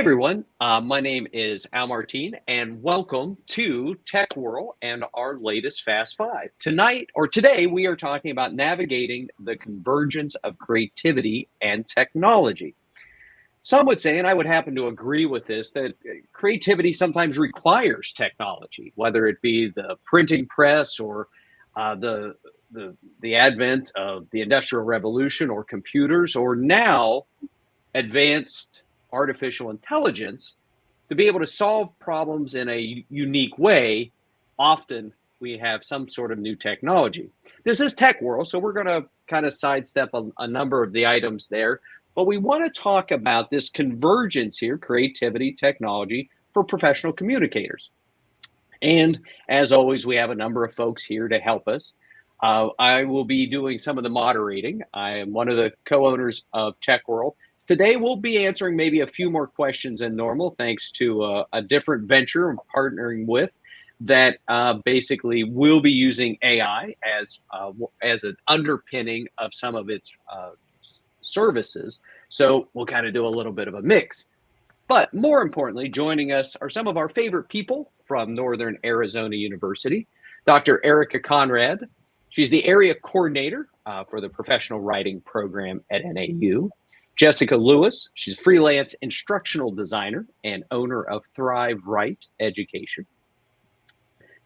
everyone. My name is Al Martin, and welcome to TechWhirl and our latest Fast Five. Today, we are talking about navigating the convergence of creativity and technology. Some would say, and I would happen to agree with this, that creativity sometimes requires technology, whether it be the printing press or the, the advent of the Industrial Revolution or computers, or now advanced artificial intelligence to be able to solve problems in a unique way. Often we have some sort of new technology. This is Tech World, so we're going to kind of sidestep a number of the items there, but we want to talk about this convergence here, creativity, technology for professional communicators. And as always, we have a number of folks here to help us. I will be doing some of the moderating. I am one of the co-owners of TechWhirl. Today, we'll be answering maybe a few more questions than normal, thanks to a different venture I'm partnering with that basically will be using AI as an underpinning of some of its services. So we'll kind of do a little bit of a mix. But more importantly, joining us are some of our favorite people from Northern Arizona University. Dr. Erica Conrad. She's the area coordinator for the professional writing program at NAU. Jessica Lewis, she's a freelance instructional designer and owner of Thrive Right Education.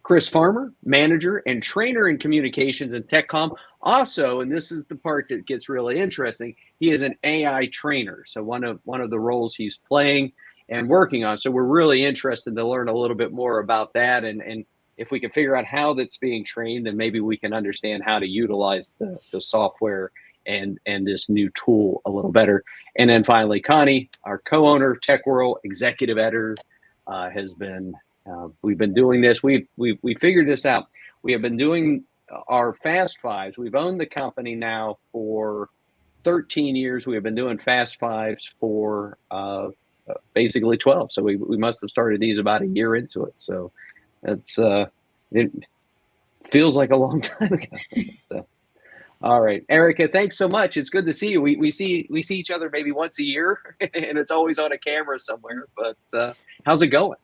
Chris Farmer, manager and trainer in communications and TechCom. Also, and this is the part that gets really interesting, he is an AI trainer. So one of the roles he's playing and working on. So we're really interested to learn a little bit more about that. And if we can figure out how that's being trained, then maybe we can understand how to utilize the software and this new tool a little better. And then finally, Connie, our co-owner, TechWhirl, executive editor, has been. We've been doing this. We figured this out. We have been doing our Fast Fives. We've owned the company now for 13 years. We have been doing Fast Fives for basically 12. So we must have started these about a year into it. So it's it feels like a long time ago. So. All right, Erica, thanks so much. It's good to see you. We see each other maybe once a year, and it's always on a camera somewhere. But how's it going?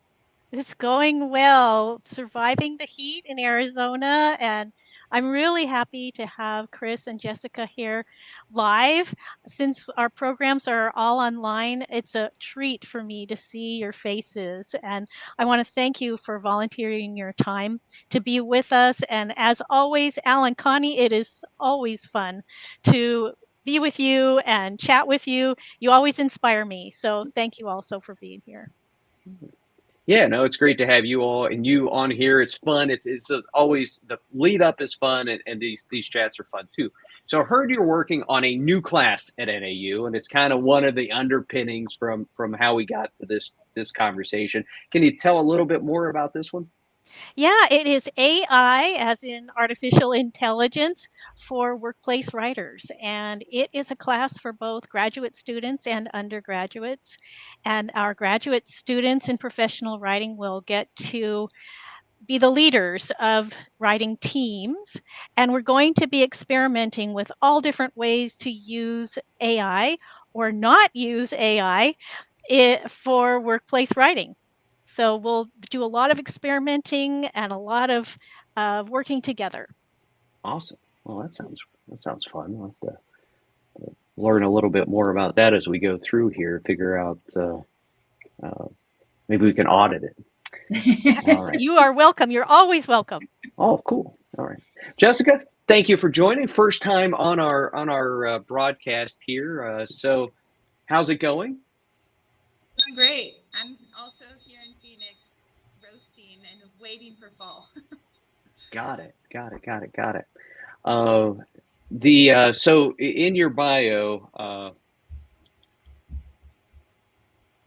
It's going well, surviving the heat in Arizona, and I'm really happy to have Chris and Jessica here live. Since our programs are all online, it's a treat for me to see your faces, and I want to thank you for volunteering your time to be with us. And as always, Alan, Connie, it is always fun to be with you and chat with you. You always inspire me, so thank you also for being here. Yeah, no, it's great to have you all and you on here. It's fun. It's always the lead up is fun, and these chats are fun too. So I heard you're working on a new class at NAU, and it's kind of one of the underpinnings from how we got to this conversation. Can you tell a little bit more about this one? Yeah, it is AI, as in artificial intelligence, for workplace writers. And it is a class for both graduate students and undergraduates. And our graduate students in professional writing will get to be the leaders of writing teams. And we're going to be experimenting with all different ways to use AI or not use AI for workplace writing. So we'll do a lot of experimenting and a lot of working together. Awesome. Well, that sounds fun. We'll have to learn a little bit more about that as we go through here. Figure out uh, maybe we can audit it. All right. You are welcome. You're always welcome. Oh, cool. All right, Jessica, thank you for joining. First time on our broadcast here. So, how's it going? Doing great. I'm also here in Phoenix, roasting and waiting for fall. Got it. So in your bio,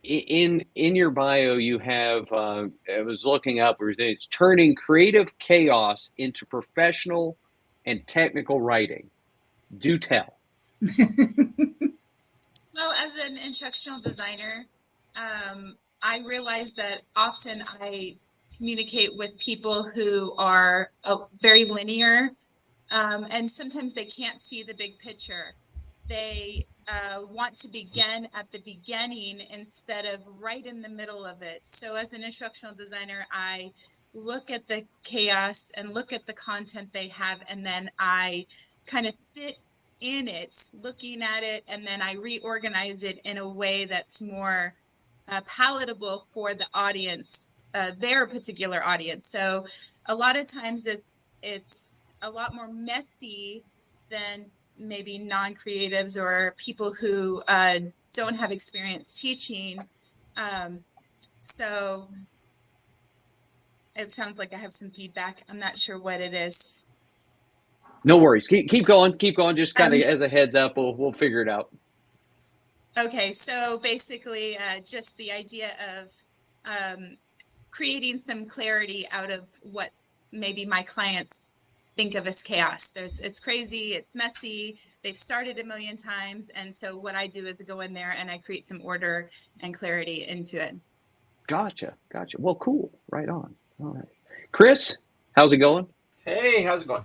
in your bio, you have. I was looking up. It's turning creative chaos into professional and technical writing. Do tell. Well, as an instructional designer, I realize that often I communicate with people who are very linear, and sometimes they can't see the big picture. They want to begin at the beginning instead of right in the middle of it. So as an instructional designer, I look at the chaos and look at the content they have, and then I kind of sit in it, looking at it, and then I reorganize it in a way that's more palatable for the audience, their particular audience. So a lot of times it's a lot more messy than maybe non-creatives or people who don't have experience teaching. So it sounds like I have some feedback. I'm not sure what it is. No worries. Keep going. Keep going. Just kind of as a heads up, we'll figure it out. Okay, so basically just the idea of creating some clarity out of what maybe my clients think of as chaos. It's crazy, it's messy, they've started a million times. And so what I do is go in there and I create some order and clarity into it. Gotcha. Well, cool. Right on. All right. Chris, how's it going? Hey, how's it going?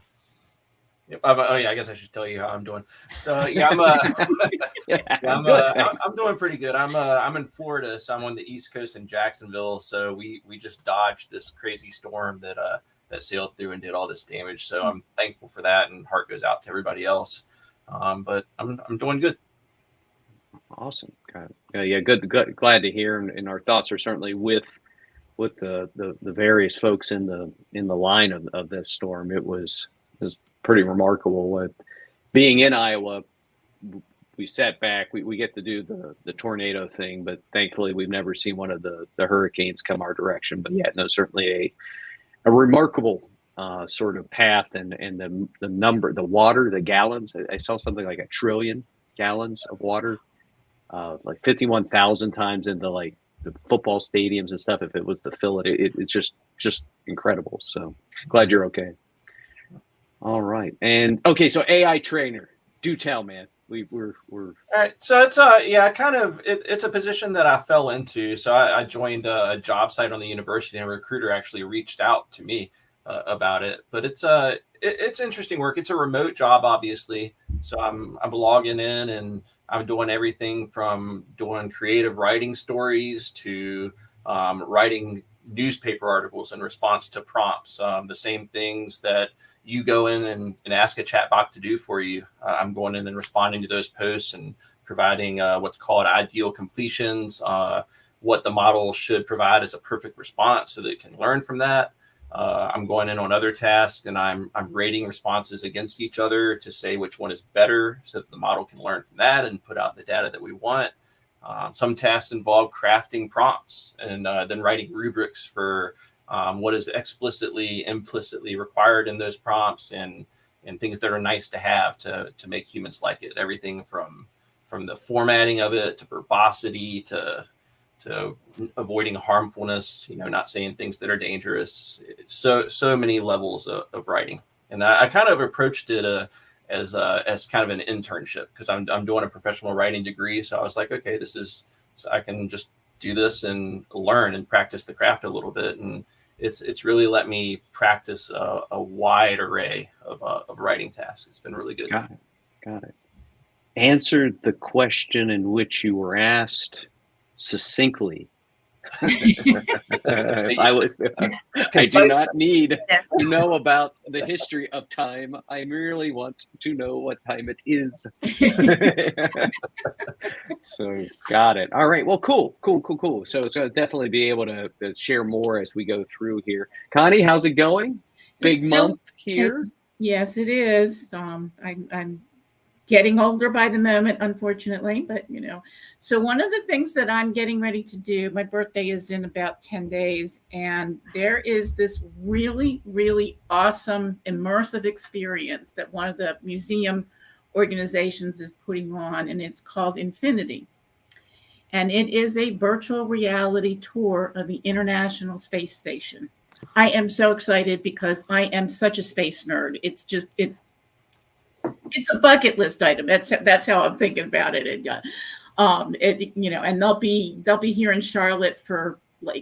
Yep. Oh yeah, I guess I should tell you how I'm doing. So yeah, I'm doing pretty good. I'm in Florida, so I'm on the East Coast in Jacksonville. So we just dodged this crazy storm that sailed through and did all this damage. So I'm thankful for that, and heart goes out to everybody else. But I'm doing good. Awesome. Yeah, good. Glad to hear, and our thoughts are certainly with the various folks in the line of this storm. It was pretty remarkable. With being in Iowa, we sat back. We get to do the tornado thing, but thankfully we've never seen one of the hurricanes come our direction. But yeah, no, certainly a remarkable sort of path, and the number, the water, the gallons. I saw something like 1 trillion gallons of water, like 51,000 times into like the football stadiums and stuff. If it was to fill it, it's just incredible. So glad you're okay. All right. And okay, so AI trainer, do tell, man. We're all right. So it's it's a position that I fell into. So I joined a job site on the university, and a recruiter actually reached out to me about it. But it's interesting work. It's a remote job, obviously. So I'm logging in, and I'm doing everything from doing creative writing stories to writing newspaper articles in response to prompts. The same things that you go in and ask a chatbot to do for you. I'm going in and responding to those posts and providing what's called ideal completions, what the model should provide as a perfect response so that it can learn from that. I'm going in on other tasks, and I'm rating responses against each other to say which one is better so that the model can learn from that and put out the data that we want. Some tasks involve crafting prompts and then writing rubrics for what is explicitly, implicitly required in those prompts, and things that are nice to have to make humans like it. Everything from the formatting of it to verbosity to avoiding harmfulness, not saying things that are dangerous. So many levels of writing. And I kind of approached it as kind of an internship, because I'm doing a professional writing degree. So I was like, okay, I can just do this and learn and practice the craft a little bit. And it's really let me practice a wide array of writing tasks. It's been really good. Got it. Answered the question in which you were asked succinctly. I do not need to know about the history of time. I merely want to know what time it is. So got it. All right. Well, cool. So definitely be able to share more as we go through here. Connie, how's it going? Big month here. Yes, it is. I'm getting older by the moment, unfortunately, but so one of the things that I'm getting ready to do, my birthday is in about 10 days, and there is this really, really awesome immersive experience that one of the museum organizations is putting on, and it's called Infinity. And it is a virtual reality tour of the International Space Station. I am so excited because I am such a space nerd. It's a bucket list item. That's how I'm thinking about it. And and they'll be here in Charlotte for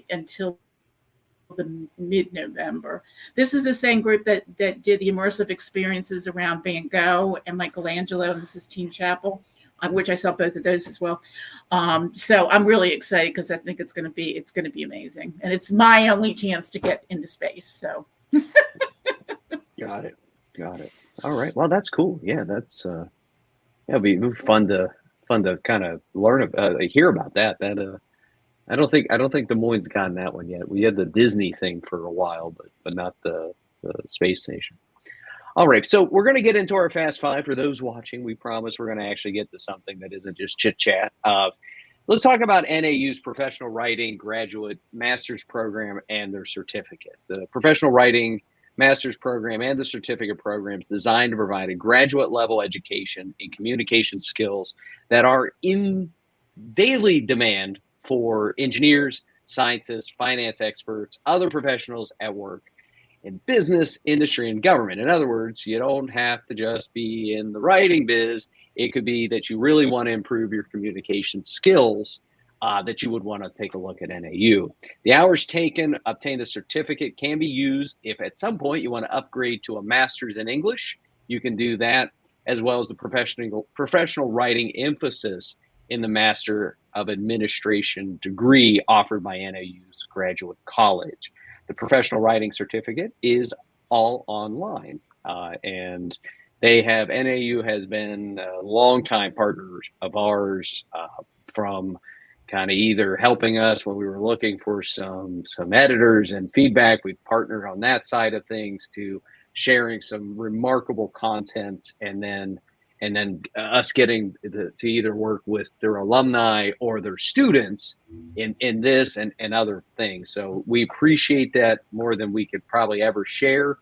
until the mid-November. This is the same group that did the immersive experiences around Van Gogh and Michelangelo and the Sistine Chapel. which I saw both of those as well. So I'm really excited because I think it's going to be amazing, and it's my only chance to get into space. So Got it. All right. Well, that's cool. Yeah, that's it'll be fun to kind of learn hear about that. I don't think Des Moines gotten that one yet. We had the Disney thing for a while, but not the space station. All right, so we're going to get into our Fast Five. For those watching, we promise we're going to actually get to something that isn't just chit chat. Let's talk about NAU's professional writing graduate master's program and their certificate. The professional writing master's program and the certificate programs designed to provide a graduate level education in communication skills that are in daily demand for engineers, scientists, finance experts, other professionals at work in business, industry, and government. In other words, you don't have to just be in the writing biz. It could be that you really want to improve your communication skills, that you would want to take a look at NAU. The hours taken, obtain the certificate can be used if at some point you want to upgrade to a master's in English. You can do that, as well as the professional writing emphasis in the Master of Administration degree offered by NAU's Graduate College. The professional writing certificate is all online, and NAU has been a longtime partner of ours, from kind of either helping us when we were looking for some editors and feedback. We've partnered on that side of things, to sharing some remarkable content, and then us getting to either work with their alumni or their students in this and other things. So we appreciate that more than we could probably ever share,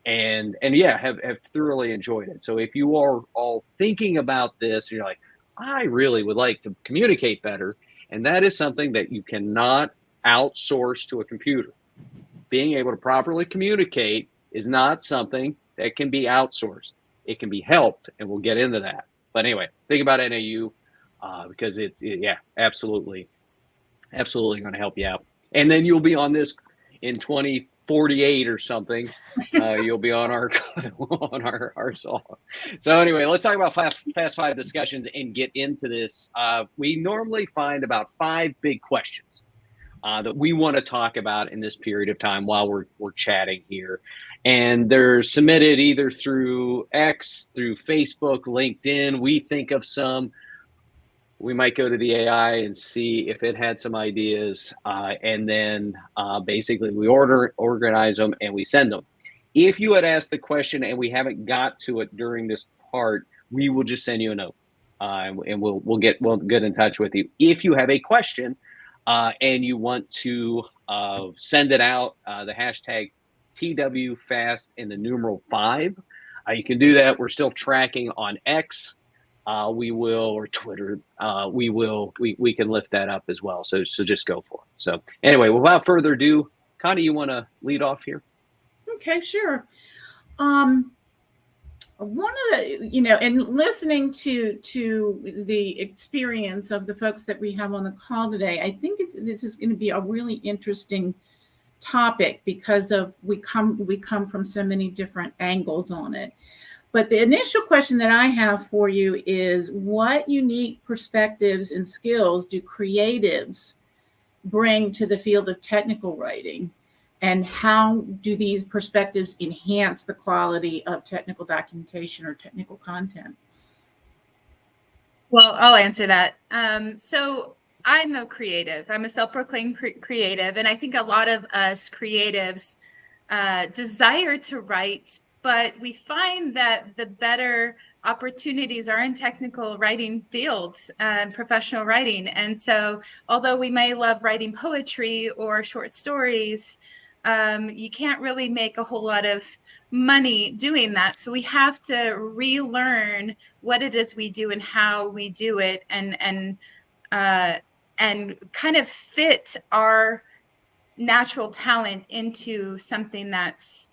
and yeah, have thoroughly enjoyed it. So if you are all thinking about this, and you're like, I really would like to communicate better, and that is something that you cannot outsource to a computer. Being able to properly communicate is not something that can be outsourced. It can be helped, and we'll get into that. But anyway, think about NAU, because yeah, absolutely going to help you out. And then you'll be on this in 2048 or something. You'll be on our song. So anyway, let's talk about Fast Five discussions and get into this. We normally find about 5 big questions that we want to talk about in this period of time while we're chatting here. And they're submitted either through X, through Facebook, LinkedIn. We think of some. We might go to the AI and see if it had some ideas, and then basically we organize them and we send them. If you had asked the question and we haven't got to it during this part, we will just send you a note, and we'll get in touch with you. If you have a question and you want to send it out, the hashtag TWFast in the numeral 5, you can do that. We're still tracking on X. We will, or Twitter, we can lift that up as well. So just go for it. So anyway, without further ado, Connie, you want to lead off here? Okay, sure. One of the, and listening to the experience of the folks that we have on the call today, I think this is going to be a really interesting topic, because of we come from so many different angles on it. But the initial question that I have for you is, what unique perspectives and skills do creatives bring to the field of technical writing? And how do these perspectives enhance the quality of technical documentation or technical content? Well, I'll answer that. So I'm a creative. I'm a self-proclaimed creative. And I think a lot of us creatives desire to write, but we find that the better opportunities are in technical writing fields, professional writing. And so although we may love writing poetry or short stories, you can't really make a whole lot of money doing that. So we have to relearn what it is we do and how we do it, and kind of fit our natural talent into something that's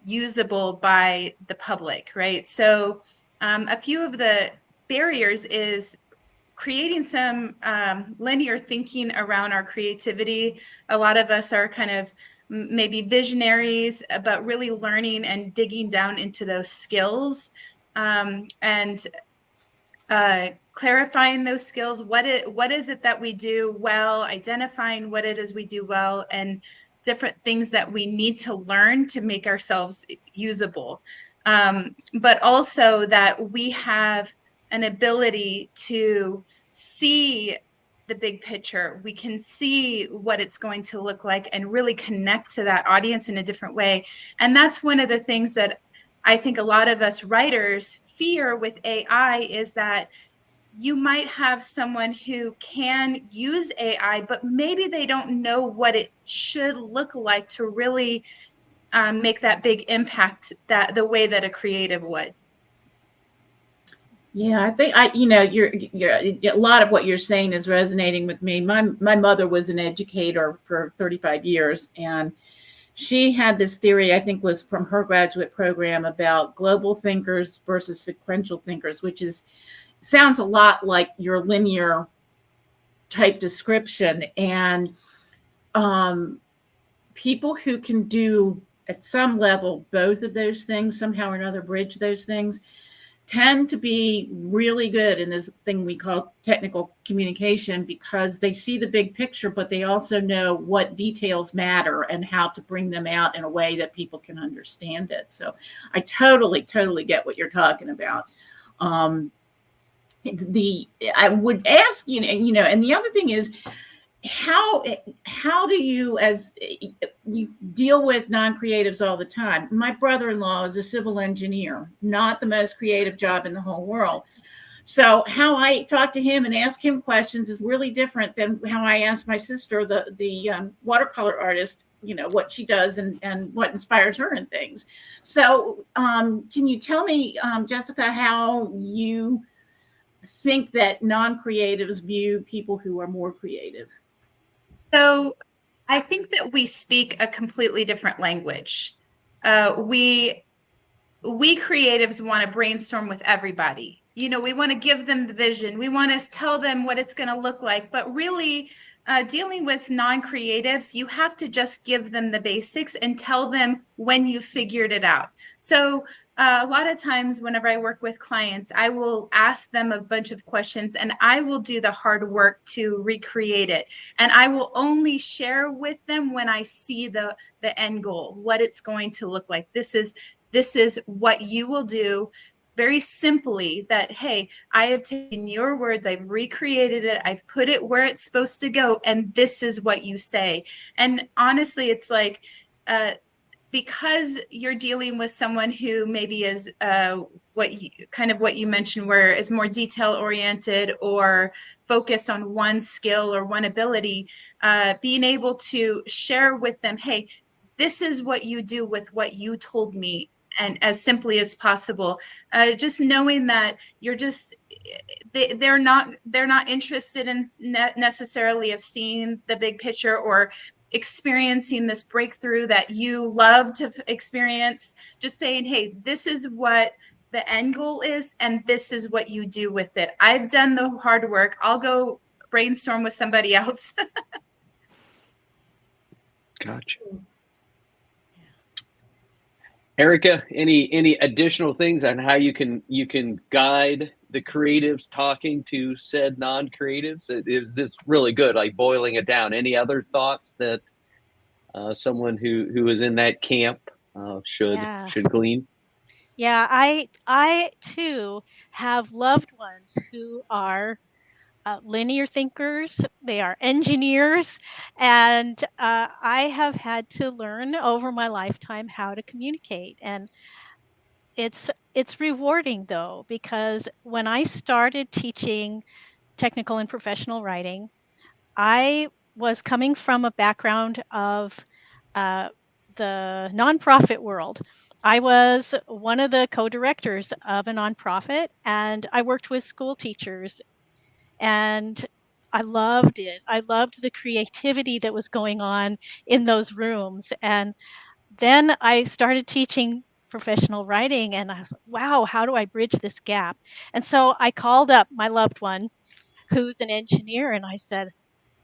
usable by the public, right? So a few of the barriers is creating some linear thinking around our creativity. A lot of us are kind of maybe visionaries, but really learning and digging down into those skills, and clarifying those skills. What is it that we do well, identifying what it is we do well, and different things that we need to learn to make ourselves usable. But also that we have an ability to see the big picture. We can see what it's going to look like and really connect to that audience in a different way. And that's one of the things that I think a lot of us writers fear with AI, is that you might have someone who can use AI, but maybe they don't know what it should look like to really make that big impact that the way that a creative would. Yeah, I think you're a lot of what you're saying is resonating with me. My mother was an educator for 35 years, and she had this theory, I think was from her graduate program, about global thinkers versus sequential thinkers, which sounds a lot like your linear type description. And people who can do at some level both of those things, somehow or another bridge those things, tend to be really good in this thing we call technical communication, because they see the big picture, but they also know what details matter and how to bring them out in a way that people can understand it. So I totally get what you're talking about. I would ask, and the other thing is, how do you, as you deal with non-creatives all the time? My brother-in-law is a civil engineer, not the most creative job in the whole world. So how I talk to him and ask him questions is really different than how I ask my sister, the watercolor artist, what she does and what inspires her and things. So can you tell me, Jessica, how you think that non-creatives view people who are more creative? So I think that we speak a completely different language. We creatives want to brainstorm with everybody. We want to give them the vision. We want to tell them what it's going to look like. But really, dealing with non-creatives, you have to just give them the basics and tell them when you figured it out. So a lot of times whenever I work with clients, I will ask them a bunch of questions and I will do the hard work to recreate it. And I will only share with them when I see the end goal, what it's going to look like. This is what you will do, very simply, that, hey, I have taken your words, I've recreated it, I've put it where it's supposed to go, and this is what you say. And honestly, it's like, because you're dealing with someone who maybe is what you mentioned, where it's more detail oriented or focused on one skill or one ability, being able to share with them, hey, this is what you do with what you told me, and as simply as possible. Just knowing that they're not interested in necessarily of seeing the big picture or experiencing this breakthrough that you love to experience. Just saying, hey, this is what the end goal is, and this is what you do with it. I've done the hard work. I'll go brainstorm with somebody else. Gotcha. Erica, any additional things on how you can guide the creatives talking to said non-creatives? Is this really good, like boiling it down? Any other thoughts that someone who is in that camp should glean? Yeah, I too have loved ones who are linear thinkers. They are engineers, and I have had to learn over my lifetime how to communicate. And it's rewarding, though, because when I started teaching technical and professional writing, I was coming from a background of uh, the nonprofit world. I was one of the co-directors of a nonprofit, and I worked with school teachers, and I loved it. I loved the creativity that was going on in those rooms. And then I started teaching professional writing, and I was like, wow, how do I bridge this gap? And so I called up my loved one who's an engineer, and I said,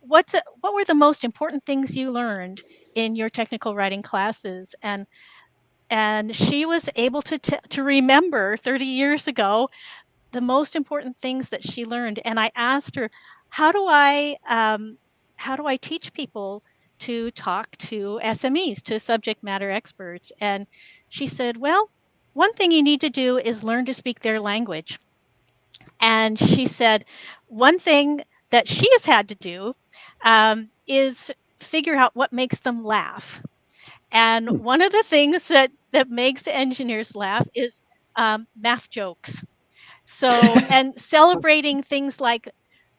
what were the most important things you learned in your technical writing classes? And she was able to remember 30 years ago the most important things that she learned. And I asked her, how do I teach people to talk to SMEs, to subject matter experts? And she said, well, one thing you need to do is learn to speak their language. And she said, one thing that she has had to do is figure out what makes them laugh. And one of the things that makes engineers laugh is math jokes. So, and celebrating things like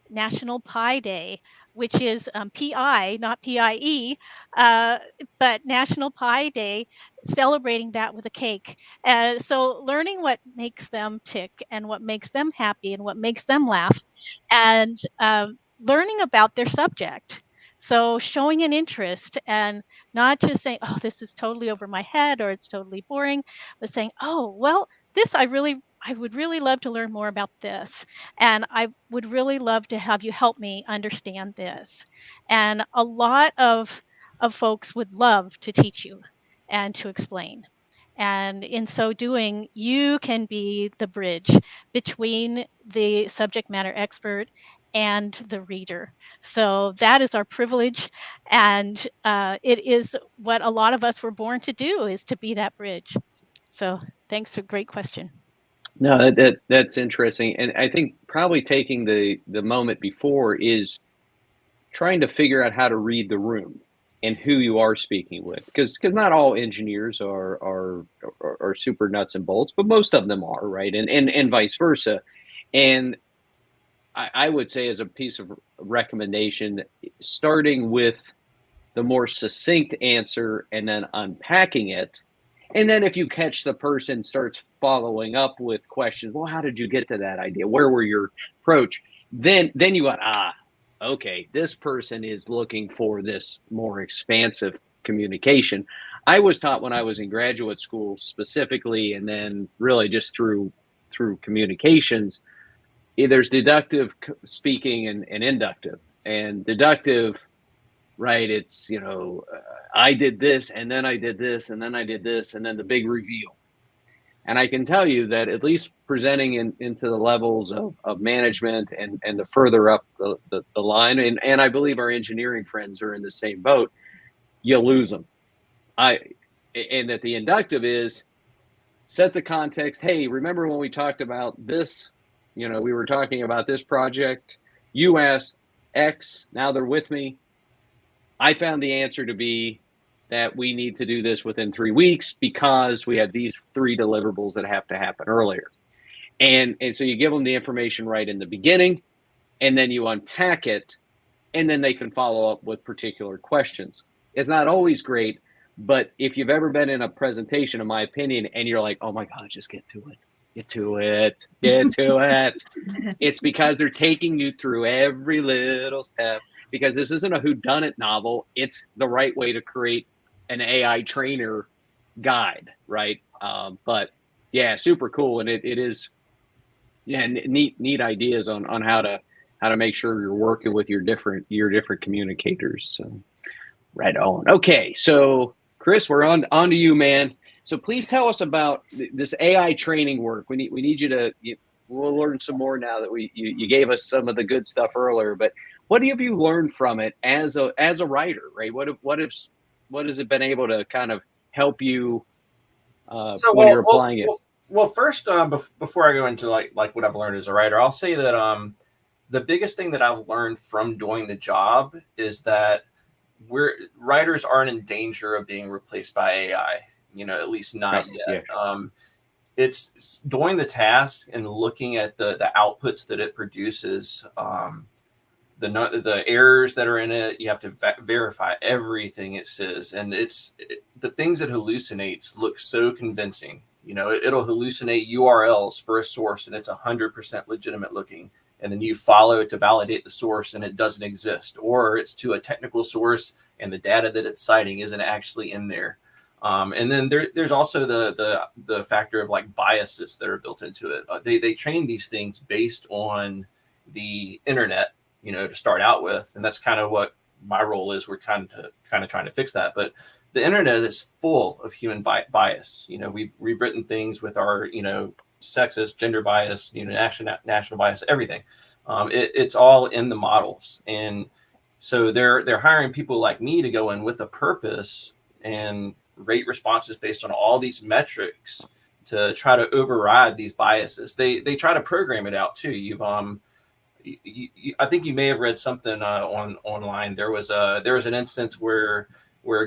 National Pie Day, which is PI, not PIE, uh, but National Pie Day, celebrating that with a cake. So, learning what makes them tick and what makes them happy and what makes them laugh, and learning about their subject. So, showing an interest and not just saying, oh, this is totally over my head or it's totally boring, but saying, oh, well, this I would really love to learn more about this. And I would really love to have you help me understand this. And a lot of folks would love to teach you and to explain. And in so doing, you can be the bridge between the subject matter expert and the reader. So that is our privilege. And it is what a lot of us were born to do, is to be that bridge. So thanks for a great question. No, that's interesting, and I think probably taking the moment before is trying to figure out how to read the room and who you are speaking with, because not all engineers are super nuts and bolts, but most of them are, right, and vice versa. And I would say, as a piece of recommendation, starting with the more succinct answer and then unpacking it. And then if you catch the person starts following up with questions, well, how did you get to that idea? Where were your approach? Then you got, okay, this person is looking for this more expansive communication. I was taught when I was in graduate school specifically, and then really just through communications, there's deductive speaking and inductive. And deductive, right, it's, I did this, and then I did this, and then I did this, and then the big reveal. And I can tell you that, at least presenting into the levels of management and the further up the line, and I believe our engineering friends are in the same boat, you lose them. And that the inductive is set the context. Hey, remember when we talked about this? We were talking about this project. You asked X, now they're with me. I found the answer to be that we need to do this within 3 weeks because we have these 3 deliverables that have to happen earlier. And so you give them the information right in the beginning, and then you unpack it, and then they can follow up with particular questions. It's not always great, but if you've ever been in a presentation, in my opinion, and you're like, oh my God, just get to it. Get to it. It's because they're taking you through every little step, because this isn't a whodunit novel. It's the right way to create an AI trainer guide, right? But yeah, super cool. And it is, yeah, neat ideas on how to make sure you're working with your different communicators. So right on. Okay, so Chris, we're on to you, man. So please tell us about this AI training work. We need you to. We'll learn some more now that you gave us some of the good stuff earlier. But what have you learned from it as a writer, right? What has it been able to kind of help you when you're applying it? Well, first, before I go into like what I've learned as a writer, I'll say that the biggest thing that I've learned from doing the job is that writers aren't in danger of being replaced by AI. At least not yet. Yeah. It's doing the task and looking at the outputs that it produces, the errors that are in it. You have to verify everything it says, and the things it hallucinates look so convincing. It'll hallucinate URLs for a source, and it's 100% legitimate looking. And then you follow it to validate the source, and it doesn't exist, or it's to a technical source, and the data that it's citing isn't actually in there. And then there's also the factor of like biases that are built into it. They train these things based on the internet, to start out with, and that's kind of what my role is. We're kind of trying to fix that, but the internet is full of human bias. We've written things with our sexist, gender bias, national bias, everything. It's all in the models. And so they're hiring people like me to go in with a purpose and rate responses based on all these metrics to try to override these biases. They try to program it out too. I think you may have read something online. There was an instance where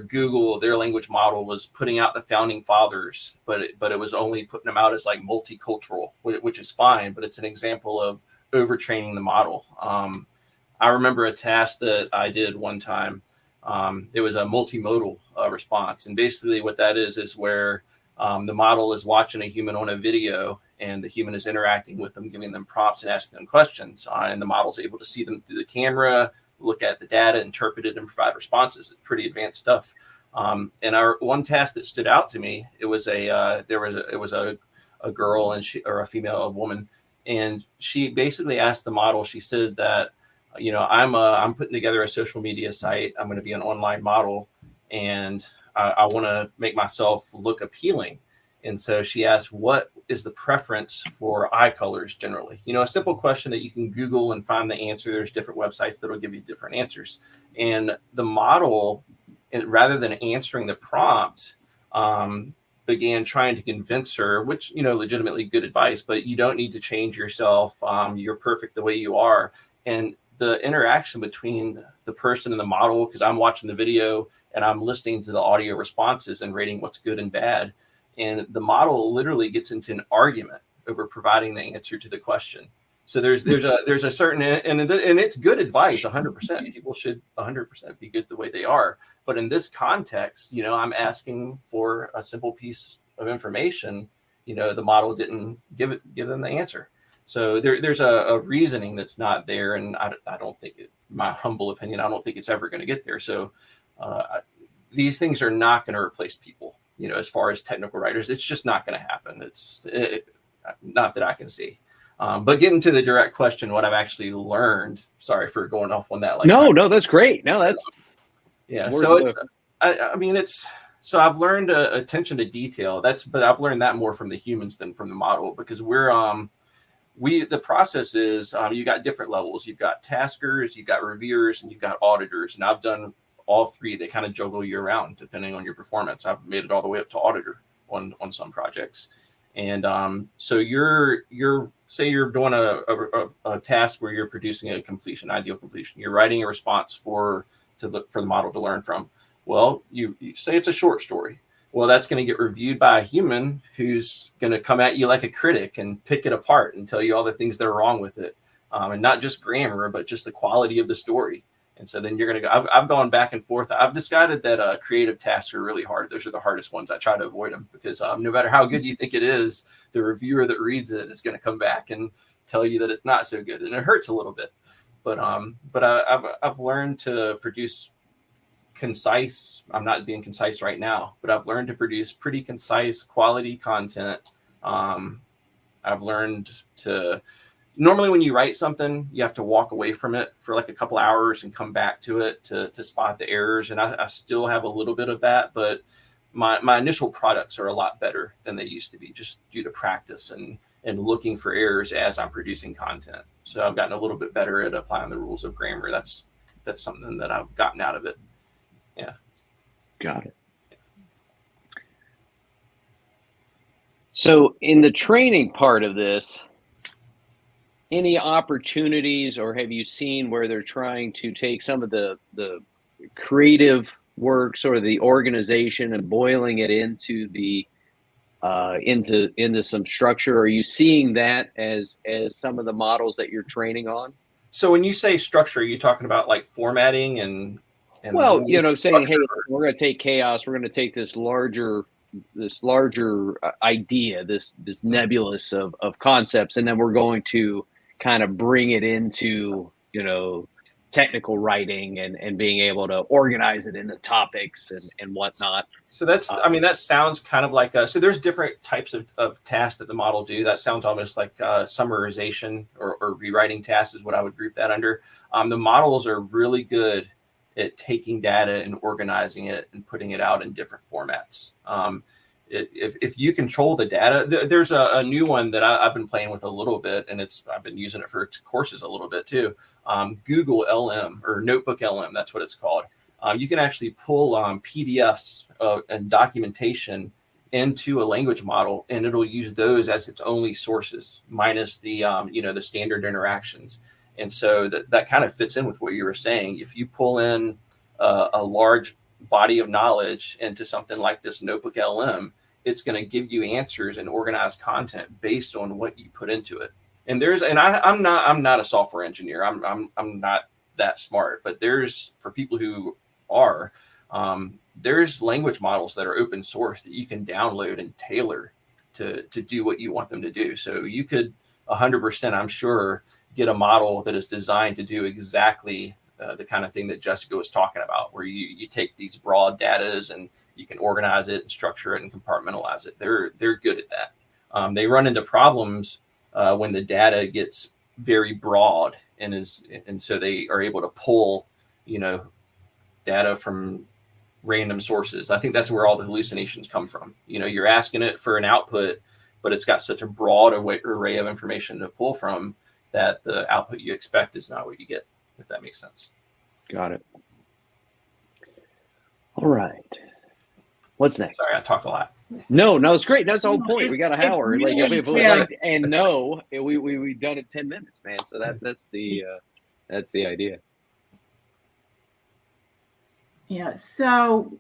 Google, their language model, was putting out the founding fathers, but it was only putting them out as like multicultural, which is fine, but it's an example of overtraining the model. I remember a task that I did one time. It was a multimodal response, and basically what that is where the model is watching a human on a video, and the human is interacting with them, giving them prompts and asking them questions, and the model's able to see them through the camera, look at the data, interpret it, and provide responses. It's pretty advanced stuff. And our one task that stood out to me, it was a girl, or a woman, and she basically asked the model. She said that, I'm putting together a social media site. I'm going to be an online model, and I want to make myself look appealing. And so she asked, what is the preference for eye colors generally? A simple question that you can Google and find the answer. There's different websites that will give you different answers. And the model, rather than answering the prompt, began trying to convince her, which, legitimately good advice, but you don't need to change yourself. You're perfect the way you are. And the interaction between the person and the model, because I'm watching the video and I'm listening to the audio responses and rating what's good and bad. And the model literally gets into an argument over providing the answer to the question. So there's a certain, and it's good advice, 100%. People should 100% be good the way they are. But in this context, I'm asking for a simple piece of information. The model didn't give them the answer. So there's a reasoning that's not there, and I don't think my humble opinion, I don't think it's ever going to get there. So these things are not going to replace people. As far as technical writers, it's just not going to happen. It's not that I can see. But getting to the direct question, what I've actually learned. Sorry for going off on that. No, that's great. No, that's So so I've learned attention to detail. But I've learned that more from the humans than from the model, because the process is you got different levels. You've got taskers, you've got reviewers, and you've got auditors. And I've done all three. They kind of juggle you around depending on your performance. I've made it all the way up to auditor on some projects. And so you're say you're doing a task where you're producing a completion, ideal completion. You're writing a response for the model to learn from. Well, you say it's a short story. Well, that's going to get reviewed by a human who's going to come at you like a critic and pick it apart and tell you all the things that are wrong with it. And not just grammar, but just the quality of the story. And so then you're going to go, I've gone back and forth. I've decided that creative tasks are really hard. Those are the hardest ones. I try to avoid them because no matter how good you think it is, the reviewer that reads it is going to come back and tell you that it's not so good. And it hurts a little bit. But I've learned to produce concise. I'm not being concise right now, but I've learned to produce pretty concise quality content. I've learned to... Normally, when you write something, you have to walk away from it for like a couple hours and come back to it to spot the errors. And I still have a little bit of that, but my initial products are a lot better than they used to be, just due to practice and looking for errors as I'm producing content. So I've gotten a little bit better at applying the rules of grammar. That's something that I've gotten out of it. Yeah. Got it. So in the training part of this, any opportunities, or have you seen where they're trying to take some of the creative work, sort of the organization, and boiling it into the into some structure? Are you seeing that as some of the models that you're training on? So when you say structure, are you talking about like formatting and well, saying, hey, we're going to take chaos, we're going to take this larger idea, this nebulous of concepts, and then we're going to kind of bring it into, technical writing and being able to organize it into topics and whatnot. So that's, that sounds kind of like, so there's different types of tasks that the model do. That sounds almost like summarization or rewriting tasks is what I would group that under. The models are really good at taking data and organizing it and putting it out in different formats. if you control the data, there's a new one that I've been playing with a little bit, and I've been using it for courses a little bit too. Google LM or Notebook LM, that's what it's called. You can actually pull PDFs and documentation into a language model, and it'll use those as its only sources, minus the the standard interactions. And so that kind of fits in with what you were saying. If you pull in a large body of knowledge into something like this Notebook LM, it's going to give you answers and organized content based on what you put into it. And I'm not a software engineer. I'm not that smart, but for people who are, there's language models that are open source that you can download and tailor to do what you want them to do. So you could 100%, I'm sure, get a model that is designed to do exactly the kind of thing that Jessica was talking about, where you take these broad datas and you can organize it and structure it and compartmentalize it. They're good at that. They run into problems when the data gets very broad and so they are able to pull, data from random sources. I think that's where all the hallucinations come from. You're asking it for an output, but it's got such a broad array of information to pull from that the output you expect is not what you get, if that makes sense. Got it. All right. What's next? Sorry, I talked a lot. No, it's great. That's the whole point. We got an hour. Really, if it was like, and no, we've done it 10 minutes, man. So that's the idea. Yeah. So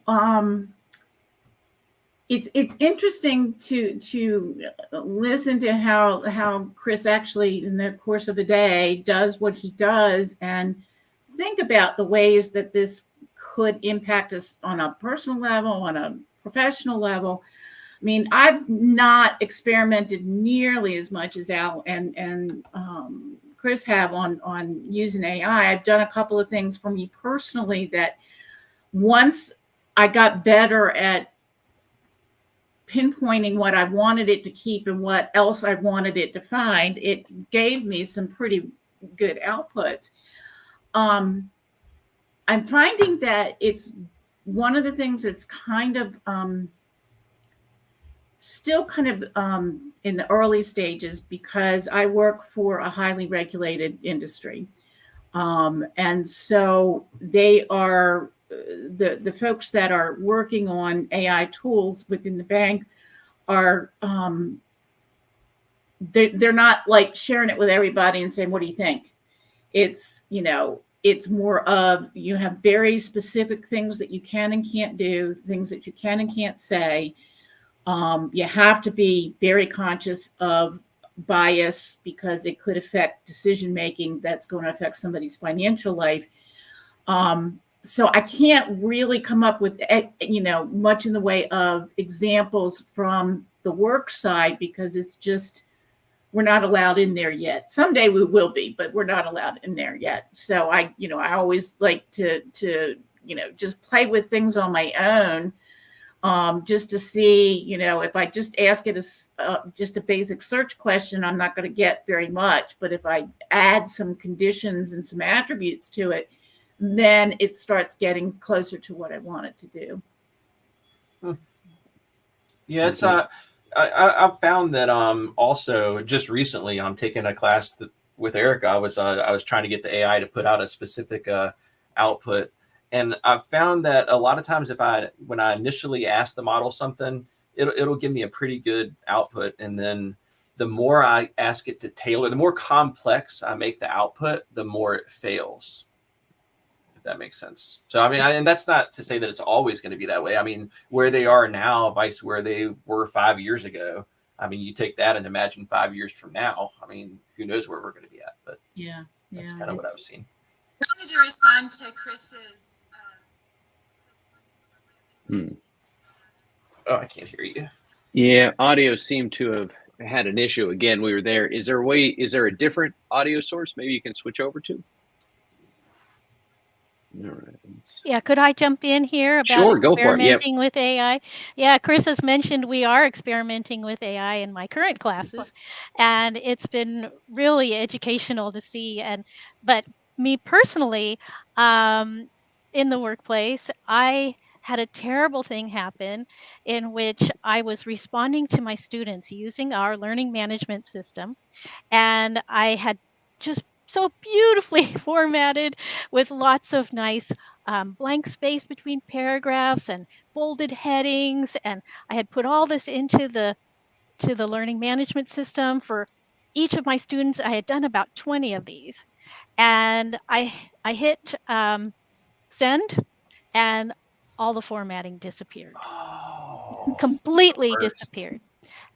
it's interesting to listen to how Chris actually, in the course of a day, does what he does and think about the ways that this could impact us on a personal level, on a professional level. I mean, I've not experimented nearly as much as Al and Chris have on using AI. I've done a couple of things for me personally that once I got better at pinpointing what I wanted it to keep and what else I wanted it to find, it gave me some pretty good outputs. I'm finding that it's one of the things that's kind of still kind of in the early stages, because I work for a highly regulated industry. And so they are the folks that are working on AI tools within the bank are they're not like sharing it with everybody and saying, what do you think? It's, it's more of, you have very specific things that you can and can't do, things that you can and can't say. You have to be very conscious of bias because it could affect decision making that's going to affect somebody's financial life. So I can't really come up with, much in the way of examples from the work side, because it's just, we're not allowed in there yet. Someday we will be, but we're not allowed in there yet. So I always like to just play with things on my own, just to see, if I just ask it just a basic search question, I'm not going to get very much. But if I add some conditions and some attributes to it, then it starts getting closer to what I want it to do. Yeah, it's I've found that also just recently I'm taking a class with Erica. I was trying to get the AI to put out a specific output, and I've found that a lot of times when I initially ask the model something, it'll give me a pretty good output, and then the more I ask it to tailor, the more complex I make the output, the more it fails. If that makes sense. So I mean, and that's not to say that it's always going to be that way. I mean, where they are now, vice where they were 5 years ago. I mean, you take that and imagine 5 years from now. I mean, who knows where we're going to be at? But yeah, that's kind of what I've seen. I wanted to respond to Chris's. Oh, I can't hear you. Yeah, audio seemed to have had an issue again. We were there. Is there a different audio source maybe you can switch over to? All right. Yeah, could I jump in here about Sure, go for it. Yep. experimenting with AI? Yeah, Chris has mentioned we are experimenting with AI in my current classes, and it's been really educational to see. But me personally, in the workplace, I had a terrible thing happen in which I was responding to my students using our learning management system, and I had just so beautifully formatted with lots of nice blank space between paragraphs and bolded headings, and I had put all this into the learning management system for each of my students. I had done about 20 of these, and I hit send, and all the formatting disappeared, Oh, completely worst. disappeared.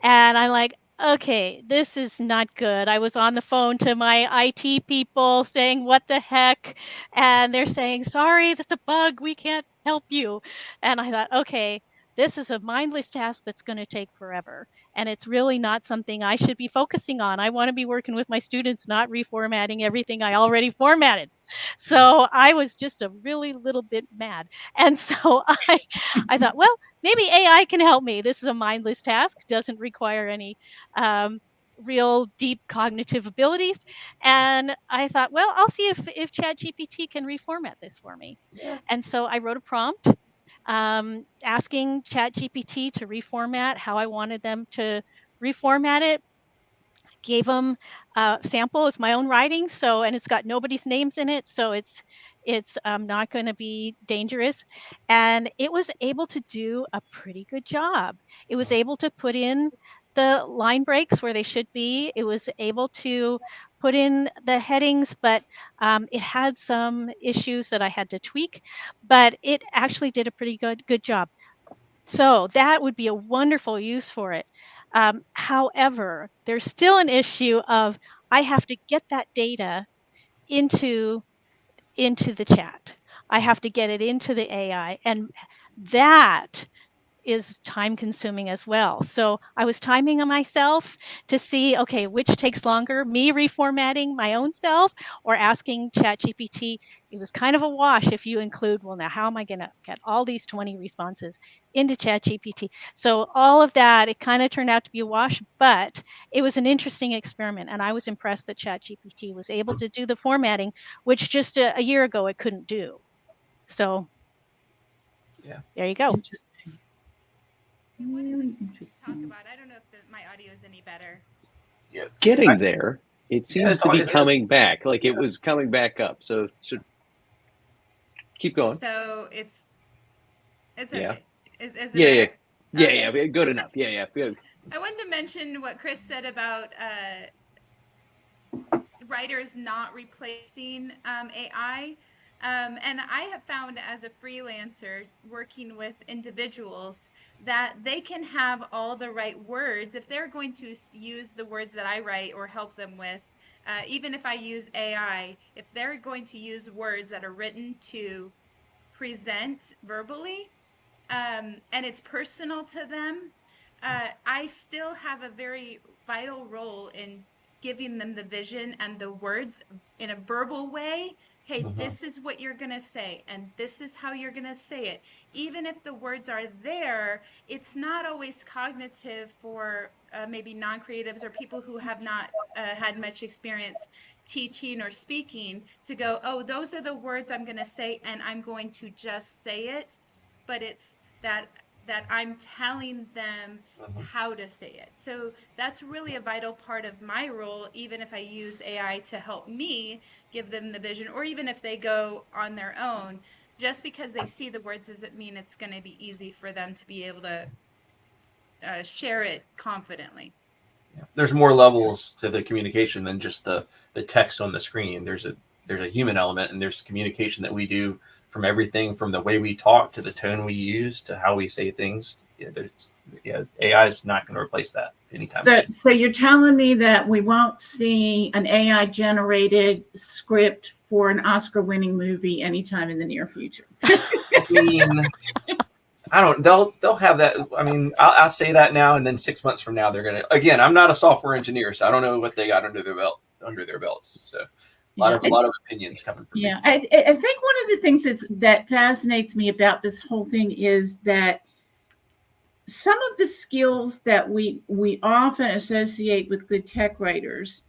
And I'm like, okay, this is not good. I was on the phone to my IT people saying, what the heck? And they're saying, sorry, that's a bug. We can't help you. And I thought, okay, this is a mindless task that's going to take forever. And it's really not something I should be focusing on. I want to be working with my students, not reformatting everything I already formatted. So I was just a really little bit mad. And so I thought, well, maybe AI can help me. This is a mindless task, doesn't require any um, real deep cognitive abilities. And I thought, well, I'll see if ChatGPT can reformat this for me. Yeah. And so I wrote a prompt asking ChatGPT to reformat how I wanted them to reformat it. Gave them a sample. It's my own writing, so, and it's got nobody's names in it, so it's not going to be dangerous. And it was able to do a pretty good job. It was able to put in the line breaks where they should be. It was able to put in the headings, but it had some issues that I had to tweak. But it actually did a pretty good job. So that would be a wonderful use for it. However, there's still an issue of I have to get that data into the chat. I have to get it into the AI, and that is time consuming as well. So I was timing on myself to see, okay, which takes longer, me reformatting my own self or asking ChatGPT. It was kind of a wash if you include, well, now how am I going to get all these 20 responses into ChatGPT? So all of that, it kind of turned out to be a wash, but it was an interesting experiment. And I was impressed that ChatGPT was able to do the formatting, which just a year ago it couldn't do. So Yeah. there you go. Interesting. What is Really it talk interesting. about? I don't know if my audio is any better. Yeah. Getting there. It Yeah, seems to be it is. coming back, like it was coming back up. So keep going. So it's Yeah. okay. Is it Yeah, yeah. better? Yeah, Okay. yeah, good enough. Yeah, yeah. Good. I wanted to mention what Chris said about writers not replacing AI. And I have found as a freelancer working with individuals that they can have all the right words if they're going to use the words that I write or help them with. Even if I use AI, if they're going to use words that are written to present verbally, and it's personal to them, I still have a very vital role in giving them the vision and the words in a verbal way. Hey, this is what you're going to say, and this is how you're going to say it. Even if the words are there, it's not always cognitive for maybe non creatives or people who have not had much experience teaching or speaking to go, oh, those are the words I'm going to say, and I'm going to just say it. But it's that I'm telling them how to say it. So that's really a vital part of my role, even if I use AI to help me give them the vision, or even if they go on their own. Just because they see the words doesn't mean it's going to be easy for them to be able to share it confidently. There's more levels to the communication than just the text on the screen. There's a human element, and there's communication that we do from everything from the way we talk to the tone we use to how we say things. AI is not going to replace that anytime soon. So you're telling me that we won't see an AI generated script for an Oscar-winning movie anytime in the near future? I mean, I don't. They'll have that. I mean, I'll say that now, and then 6 months from now, they're gonna. Again, I'm not a software engineer, so I don't know what they got under their belts. So a lot of opinions coming from me. Yeah, I think one of the things that fascinates me about this whole thing is that some of the skills that we often associate with good tech writers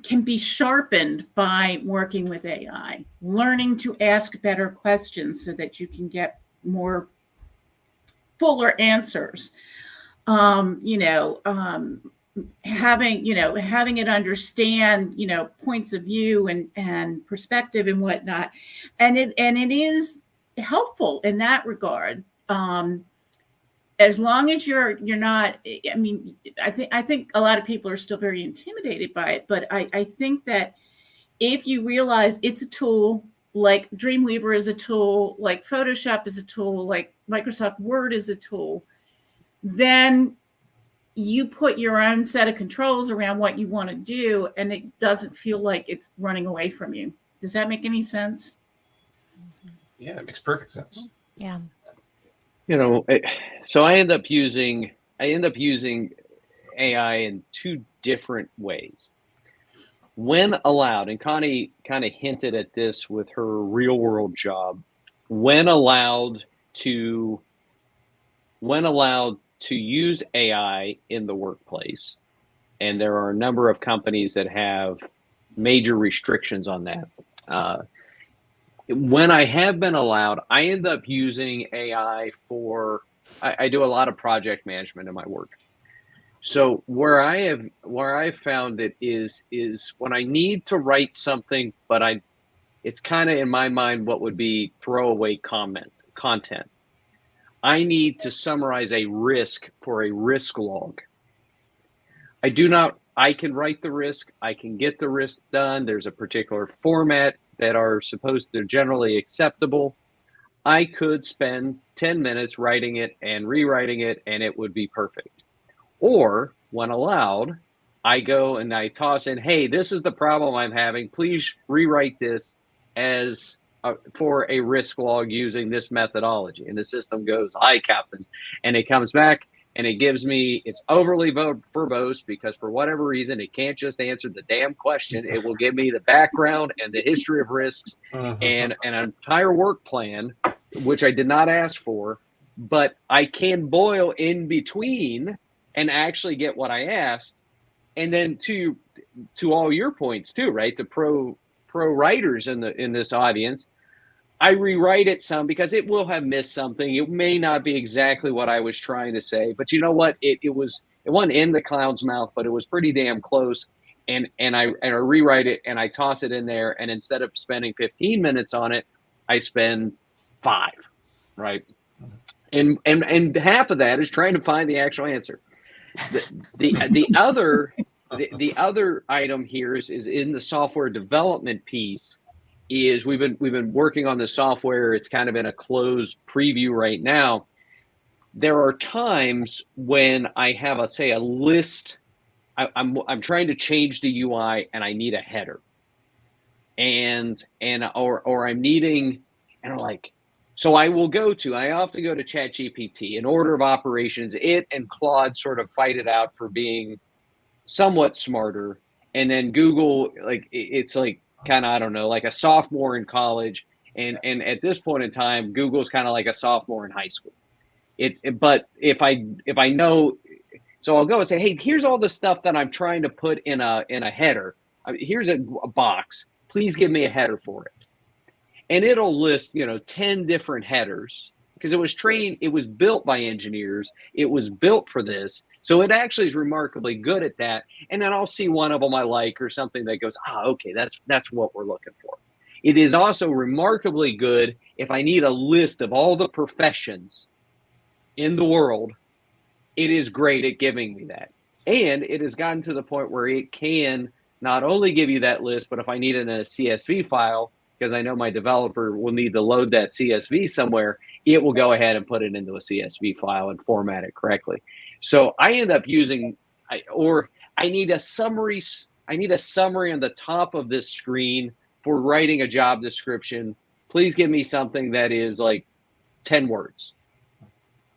can be sharpened by working with AI, learning to ask better questions so that you can get more fuller answers. Having it understand, points of view and perspective and whatnot. And it is helpful in that regard. As long as you're not, I mean, I think a lot of people are still very intimidated by it, but I think that if you realize it's a tool, like Dreamweaver is a tool, like Photoshop is a tool, like Microsoft Word is a tool, then you put your own set of controls around what you want to do, and it doesn't feel like it's running away from you. Does that make any sense? Yeah, it makes perfect sense. Yeah. So I end up using AI in two different ways. When allowed, and Connie kind of hinted at this with her real world job, when allowed to use AI in the workplace, and there are a number of companies that have major restrictions on that. When I have been allowed, I end up using AI for, I do a lot of project management in my work. So where I've found it is when I need to write something, but it's kind of in my mind what would be throwaway content. I need to summarize a risk for a risk log. I can write the risk, I can get the risk done. There's a particular format that are they're generally acceptable. I could spend 10 minutes writing it and rewriting it, and it would be perfect. Or when allowed, I go and I toss in, hey, this is the problem I'm having. Please rewrite this as for a risk log using this methodology. And the system goes, aye, Captain. And it comes back and it gives me, it's overly verbose because for whatever reason, it can't just answer the damn question. It will give me the background and the history of risks and an entire work plan, which I did not ask for, but I can boil in between and actually get what I asked. And then to all your points too, right? The pro writers in this audience, I rewrite it some because it will have missed something. It may not be exactly what I was trying to say, but you know what? It wasn't in the clown's mouth, but it was pretty damn close. And I rewrite it and I toss it in there. And instead of spending 15 minutes on it, I spend 5, right? And half of that is trying to find the actual answer. The other item here is in the software development piece. Is we've been working on the software. It's kind of in a closed preview right now. There are times when I have, let's say, a list. I'm trying to change the UI and I need a header, or I'm needing, and I'm like, so I often go to ChatGPT. In order of operations, it and Claude sort of fight it out for being somewhat smarter, and then Google, like it's like kind of, I don't know, like a sophomore in college, and at this point in time, Google's kind of like a sophomore in high school. But if I know, so I'll go and say, hey, here's all the stuff that I'm trying to put in a header. Here's a box. Please give me a header for it. And it'll list, 10 different headers because it was built by engineers. It was built for this. So it actually is remarkably good at that. And then I'll see one of them I like or something that goes, okay, that's what we're looking for. It is also remarkably good if I need a list of all the professions in the world. It is great at giving me that. And it has gotten to the point where it can not only give you that list, but if I need it in a CSV file, because I know my developer will need to load that CSV somewhere, it will go ahead and put it into a CSV file and format it correctly. So I end up using, I need a summary. I need a summary on the top of this screen for writing a job description. Please give me something that is like 10 words.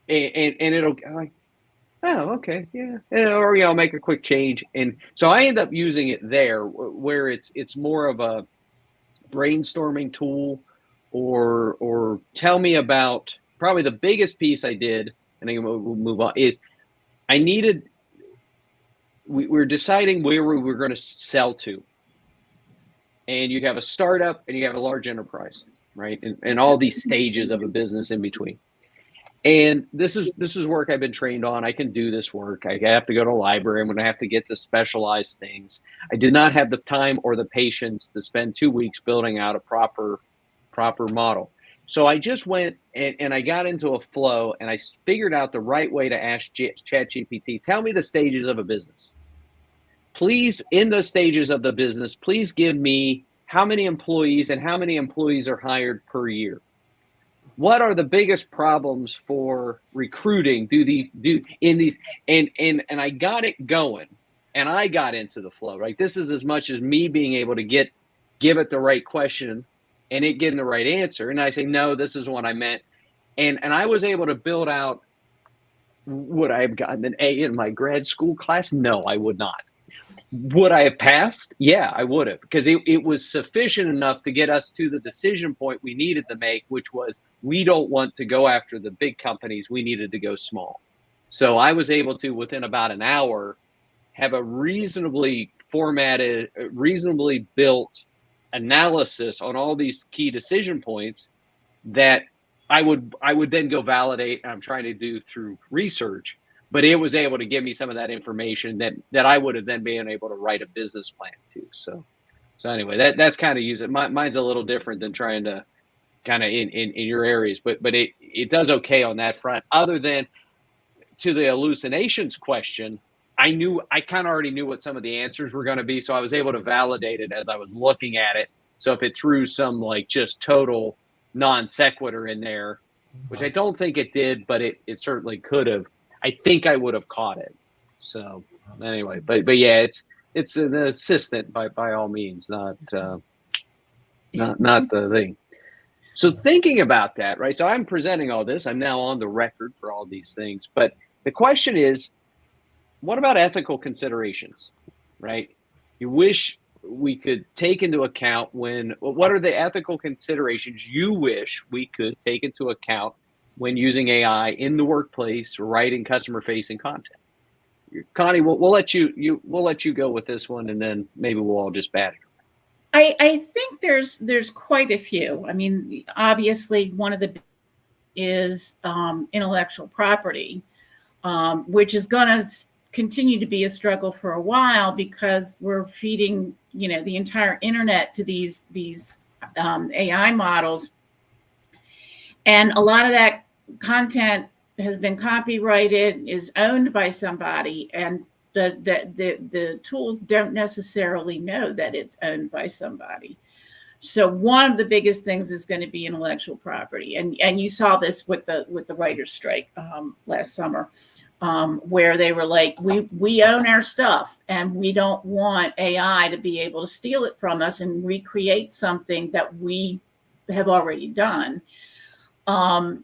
And it'll like, oh, okay, yeah. Or, I'll make a quick change. And so I end up using it there where it's more of a brainstorming tool, or tell me about, probably the biggest piece I did, and then we'll move on, is we were deciding where we were going to sell to. and you have a startup and you have a large enterprise, right? And all these stages of a business in between. And this is work I've been trained on. I can do this work. I have to go to a library. I'm going to have to get to specialized things. I did not have the time or the patience to spend 2 weeks building out a proper model. So I just went and I got into a flow, and I figured out the right way to ask ChatGPT, tell me the stages of a business. Please, in those stages of the business, please give me how many employees and how many employees are hired per year. What are the biggest problems for recruiting? And I got it going, and I got into the flow, right? This is as much as me being able to give it the right question and it getting the right answer. And I say, no, this is what I meant. And I was able to build out. Would I have gotten an A in my grad school class? No, I would not. Would I have passed? Yeah, I would have, because it was sufficient enough to get us to the decision point we needed to make, which was we don't want to go after the big companies. We needed to go small. So I was able to, within about an hour, have a reasonably formatted, reasonably built analysis on all these key decision points that I would then go validate. I'm trying to do through research. But it was able to give me some of that information that I would have then been able to write a business plan to. So anyway, that's kind of using mine's a little different than trying to kind of in your areas, but it does okay on that front. Other than to the hallucinations question, I kind of already knew what some of the answers were going to be, so I was able to validate it as I was looking at it. So if it threw some like just total non sequitur in there, which I don't think it did, but it certainly could have, I think I would have caught it. So anyway, but yeah, it's an assistant by all means, not the thing. So thinking about that, right? So I'm presenting all this. I'm now on the record for all these things. But the question is, what about ethical considerations, right? You wish we could take into account what are the ethical considerations you wish we could take into account when using AI in the workplace, writing customer-facing content? Connie, we'll let you go with this one, and then maybe we'll all just bat it. I think there's quite a few. I mean, obviously, one of the is intellectual property, which is going to continue to be a struggle for a while because we're feeding the entire internet to these AI models, and a lot of that content has been copyrighted, is owned by somebody, and the tools don't necessarily know that it's owned by somebody. So one of the biggest things is going to be intellectual property, and you saw this with the writers' strike last summer, where they were like, we own our stuff, and we don't want AI to be able to steal it from us and recreate something that we have already done.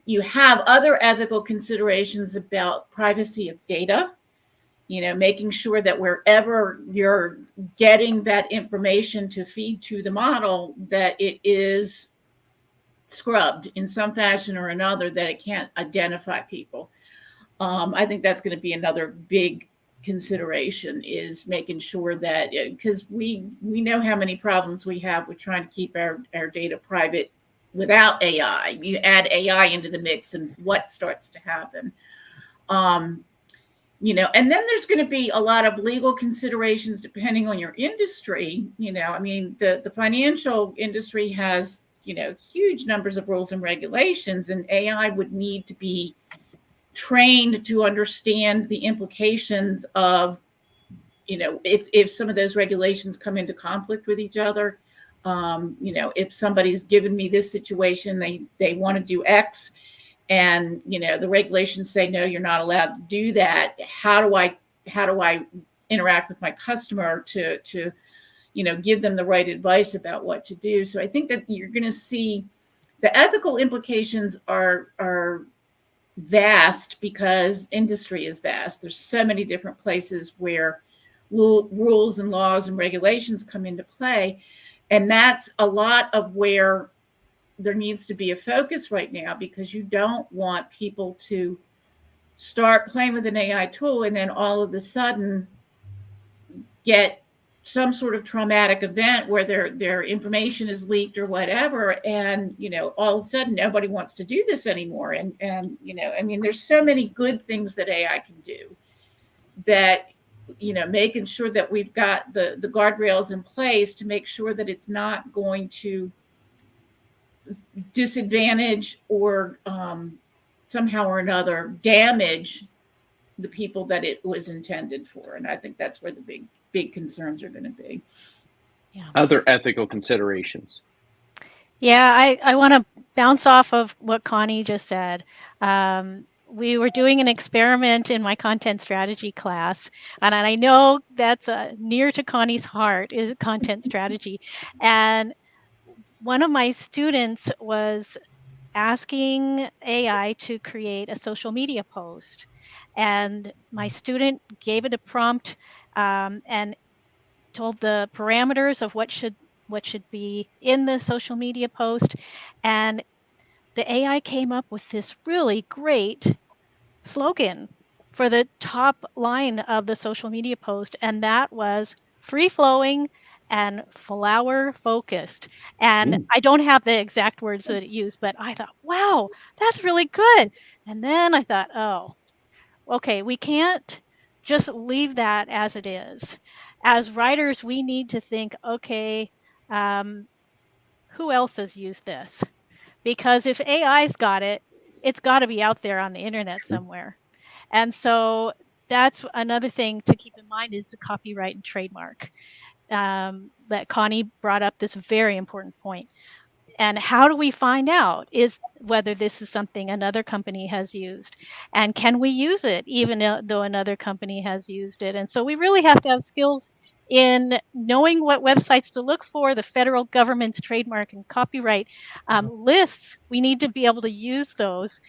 You have other ethical considerations about privacy of data, making sure that wherever you're getting that information to feed to the model, that it is scrubbed in some fashion or another, that it can't identify people. I think that's going to be another big consideration, is making sure that, because we know how many problems we have with trying to keep our data private without AI. You add AI into the mix, and what starts to happen? And then there's going to be a lot of legal considerations depending on your industry. I mean, the financial industry has, huge numbers of rules and regulations, and AI would need to be trained to understand the implications of, if some of those regulations come into conflict with each other. If somebody's given me this situation, they want to do X, and the regulations say no, you're not allowed to do that. How do I interact with my customer to give them the right advice about what to do? So I think that you're going to see the ethical implications are vast, because industry is vast. There's so many different places where rules and laws and regulations come into play. And that's a lot of where there needs to be a focus right now, because you don't want people to start playing with an AI tool and then all of a sudden get some sort of traumatic event where their information is leaked or whatever, and all of a sudden nobody wants to do this anymore. And I mean, there's so many good things that AI can do, that making sure that we've got the guardrails in place to make sure that it's not going to disadvantage or somehow or another damage the people that it was intended for. And I think that's where the big concerns are going to be. Yeah. Other ethical considerations. Yeah, I want to bounce off of what Connie just said. We were doing an experiment in my content strategy class, and I know that's near to Connie's heart, is content strategy. And one of my students was asking AI to create a social media post, and my student gave it a prompt and told the parameters of what should be in the social media post, and the AI came up with this really great slogan for the top line of the social media post, and that was free flowing and flower focused. And Ooh. I don't have the exact words that it used, but I thought, wow, that's really good. And then I thought, oh, okay, we can't just leave that as it is. As writers, we need to think, okay, who else has used this? Because if AI's got it, it's got to be out there on the internet somewhere. And so that's another thing to keep in mind, is the copyright and trademark. That Connie brought up this very important point. And how do we find out is whether this is something another company has used, and can we use it even though another company has used it? And so we really have to have skills in knowing what websites to look for. The federal government's trademark and copyright lists, we need to be able to use those.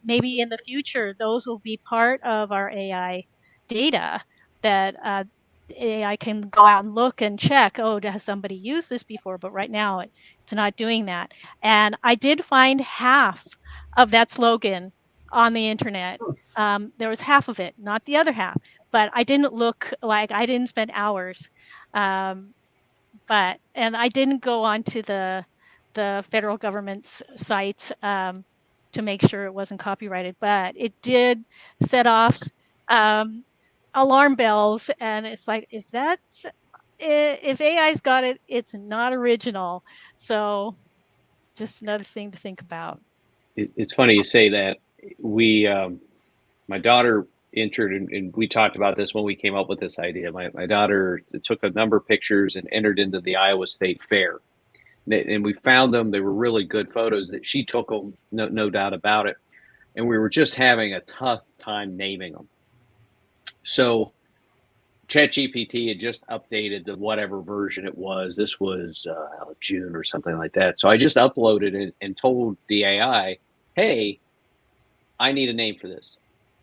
Maybe in the future, those will be part of our AI data, that AI can go out and look and check, oh, has somebody used this before? But right now it's not doing that. And I did find half of that slogan on the internet. There was half of it, not the other half. But I didn't look, like, I didn't spend hours. And I didn't go onto the federal government's sites to make sure it wasn't copyrighted. But it did set off alarm bells, and it's like, if AI's got it, it's not original. So just another thing to think about. It's funny you say that. We, my daughter entered, and we talked about this when we came up with this idea. My daughter took a number of pictures and entered into the Iowa State Fair. And we found them. They were really good photos that she took them, no doubt about it. And we were just having a tough time naming them. So ChatGPT had just updated the whatever version it was. This was June or something like that. So I just uploaded it and told the AI, hey, I need a name for this.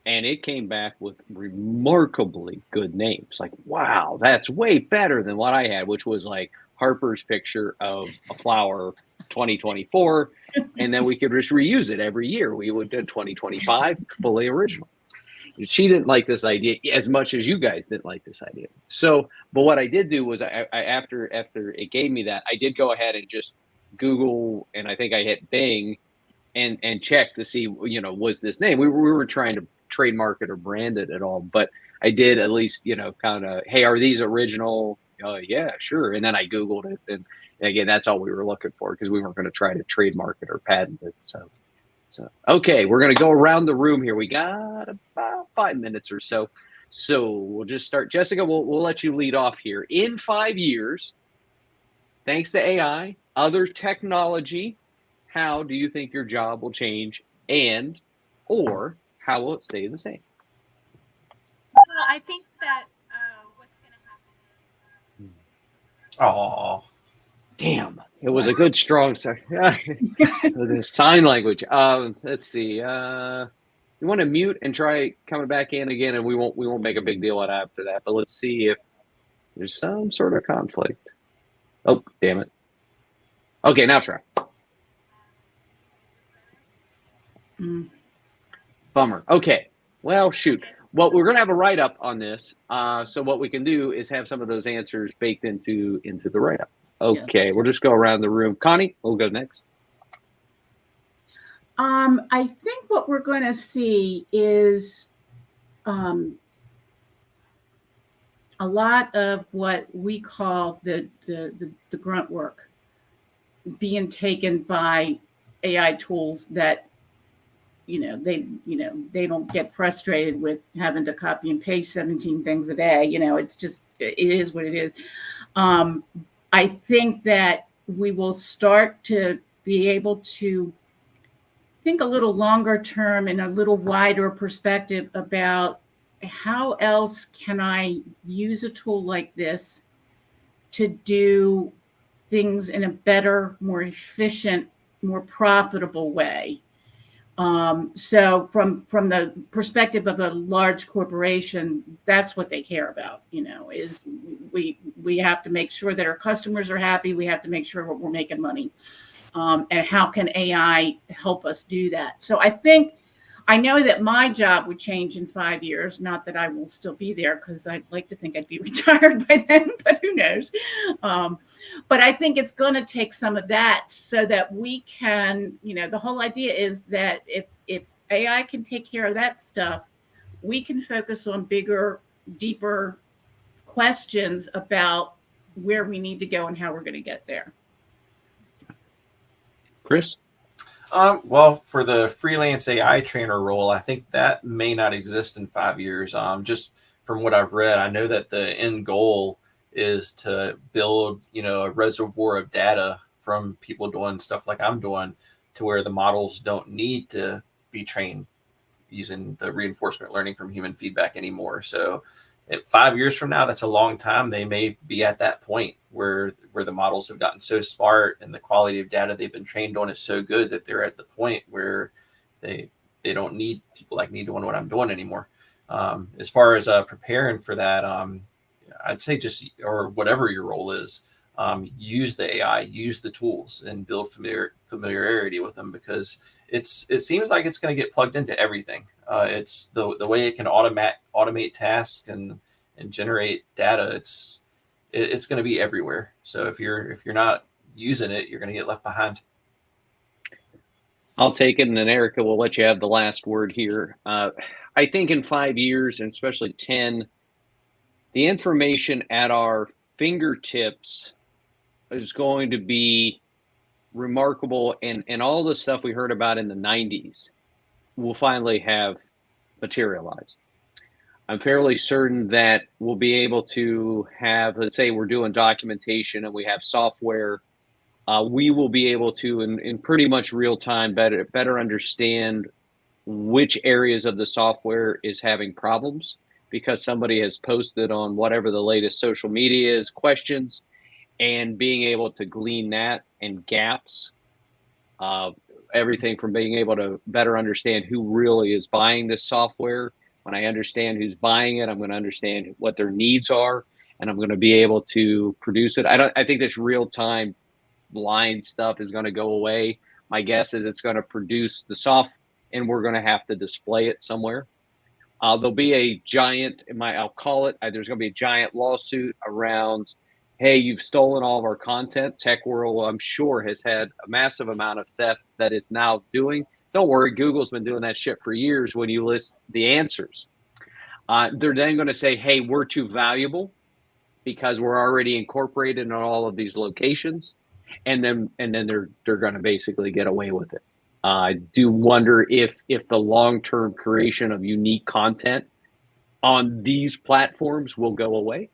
And it came back with remarkably good names. Like, wow, that's way better than what I had, which was like Harper's picture of a flower 2024. And then we could just reuse it every year. We would do 2025, fully original. She didn't like this idea as much as you guys didn't like this idea. So, but what I did do was I after it gave me that, I did go ahead and just Google, and I think I hit Bing and check to see, was this name. We were trying to trademark it or brand it at all, but I did at least, kind of, hey, are these original? Yeah, sure. And then I Googled it. And again, that's all we were looking for, because we weren't going to try to trademark it or patent it. So, okay, we're going to go around the room here. We got about 5 minutes or so. So we'll just start. Jessica, we'll let you lead off here. In 5 years, thanks to AI, other technology, how do you think your job will change, and or how will it stay the same? Well, I think that what's going to happen is... Oh, damn, it was a good strong the sign language. Let's see. You want to mute and try coming back in again, and we won't make a big deal out after that. But let's see if there's some sort of conflict. Oh, damn it. Okay, now try. Bummer. Okay. Well, shoot. Well, we're going to have a write-up on this. So what we can do is have some of those answers baked into the write-up. Okay, we'll just go around the room. Connie, we'll go next. I think what we're going to see is a lot of what we call the grunt work being taken by AI tools that they don't get frustrated with having to copy and paste 17 things a day. It's just, it is what it is. I think that we will start to be able to think a little longer term and a little wider perspective about how else can I use a tool like this to do things in a better, more efficient, more profitable way. So from the perspective of a large corporation, that's what they care about, is we have to make sure that our customers are happy. We have to make sure we're making money. And how can AI help us do that? So I know that my job would change in 5 years. Not that I will still be there, because I'd like to think I'd be retired by then, but who knows? But I think it's going to take some of that so that we can, the whole idea is that if AI can take care of that stuff, we can focus on bigger, deeper questions about where we need to go and how we're going to get there. Chris? Well, for the freelance AI trainer role, I think that may not exist in 5 years. Just from what I've read, I know that the end goal is to build, a reservoir of data from people doing stuff like I'm doing, to where the models don't need to be trained using the reinforcement learning from human feedback anymore. So 5 years from now, that's a long time. They may be at that point where the models have gotten so smart and the quality of data they've been trained on is so good that they're at the point where they don't need people like me doing what I'm doing anymore. As far as preparing for that, I'd say just, or whatever your role is, use the AI, use the tools, and build familiarity with them, because it seems like it's going to get plugged into everything. It's the way it can automate tasks and generate data. It's going to be everywhere. So if you're not using it, you're going to get left behind. I'll take it, and then Erica will let you have the last word here. I think in 5 years, and especially 10, the information at our fingertips is going to be remarkable, and all the stuff we heard about in the 90s will finally have materialized. I'm fairly certain that we'll be able to have, let's say we're doing documentation and we have software, we will be able to, in pretty much real time, better understand which areas of the software is having problems, because somebody has posted on whatever the latest social media is, questions, and being able to glean that and gaps, everything from being able to better understand who really is buying this software. When I understand who's buying it, I'm going to understand what their needs are, and I'm going to be able to produce it. I think this real-time blind stuff is going to go away. My guess is it's going to produce the soft, and we're going to have to display it somewhere. There'll be a giant, I'll call it, there's going to be a giant lawsuit around, hey, you've stolen all of our content. TechWhirl, I'm sure, has had a massive amount of theft that it's now doing. Don't worry, Google's been doing that shit for years when you list the answers. They're then going to say, hey, we're too valuable because we're already incorporated in all of these locations. And then they're going to basically get away with it. I do wonder if the long-term creation of unique content on these platforms will go away.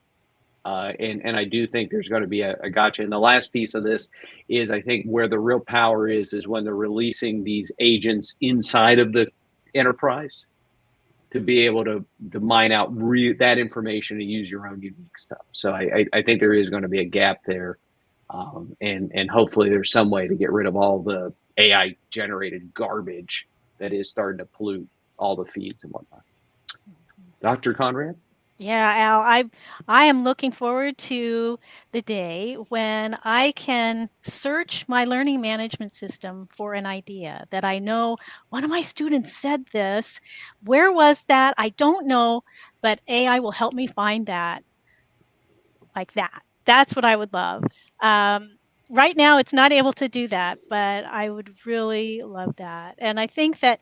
And I do think there's going to be a gotcha. And the last piece of this is, I think where the real power is when they're releasing these agents inside of the enterprise to be able to mine out that information and use your own unique stuff. So I think there is going to be a gap there. And hopefully there's some way to get rid of all the AI generated garbage that is starting to pollute all the feeds and whatnot. Dr. Conrad? Yeah, Al, I am looking forward to the day when I can search my learning management system for an idea that I know one of my students said this. Where was that? I don't know, but AI will help me find that, like that. That's what I would love. Right now, it's not able to do that, but I would really love that. And I think that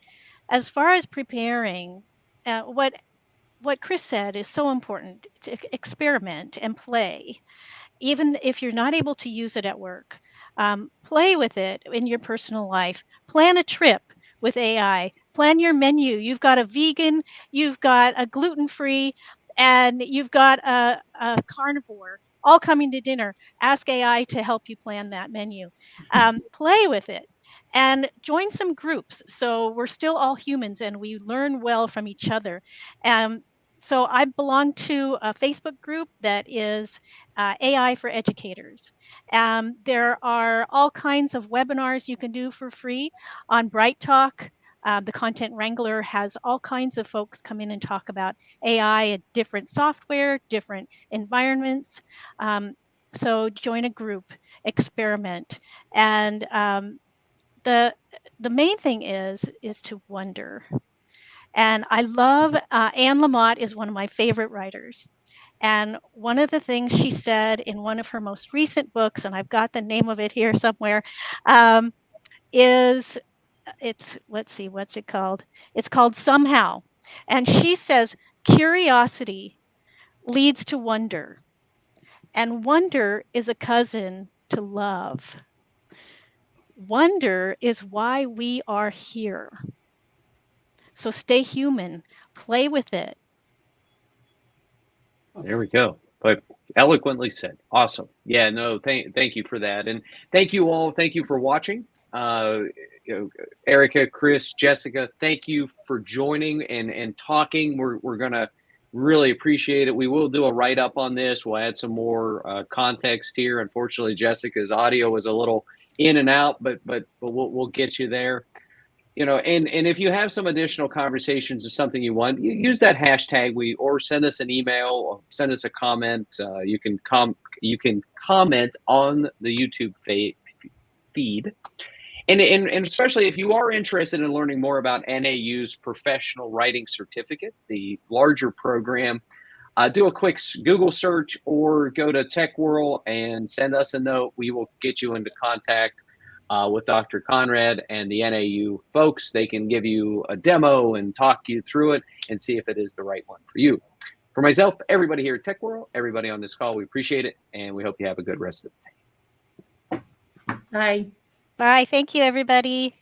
as far as preparing, what Chris said is so important to experiment and play even if you're not able to use it at work. Play with it in your personal life. Plan a trip with AI. Plan your menu. You've got a vegan, you've got a gluten free, and you've got a carnivore all coming to dinner. Ask AI to help you plan that menu. Play with it and join some groups. So we're still all humans and we learn well from each other. Um, so I belong to a Facebook group that is AI for educators. There are all kinds of webinars you can do for free on Bright Talk. The Content Wrangler has all kinds of folks come in and talk about AI and different software, different environments. So join a group, experiment, and the the main thing is to wonder. And I love Anne Lamott is one of my favorite writers. And one of the things she said in one of her most recent books, and I've got the name of it here somewhere, um, is it's, let's see, what's it called? It's called Somehow. And she says, curiosity leads to wonder, and wonder is a cousin to love. Wonder is why we are here. So stay human, play with it. There we go. But eloquently said. Awesome. Yeah, no, thank you for that. And thank you all. Thank you for watching. Erica, Chris, Jessica, thank you for joining and talking. We're gonna really appreciate it. We will do a write-up on this. We'll add some more context here. Unfortunately, Jessica's audio was a little in and out, but we'll get you there. And if you have some additional conversations or something you want, use that hashtag or send us an email or send us a comment. You can comment on the YouTube feed. And especially if you are interested in learning more about NAU's professional writing certificate, the larger program, do a quick Google search or go to TechWhirl and send us a note. We will get you into contact with Dr. Conrad and the NAU folks. They can give you a demo and talk you through it and see if it is the right one for you. For myself, everybody here at TechWhirl, everybody on this call, we appreciate it, and we hope you have a good rest of the day. Bye. Bye. Thank you, everybody.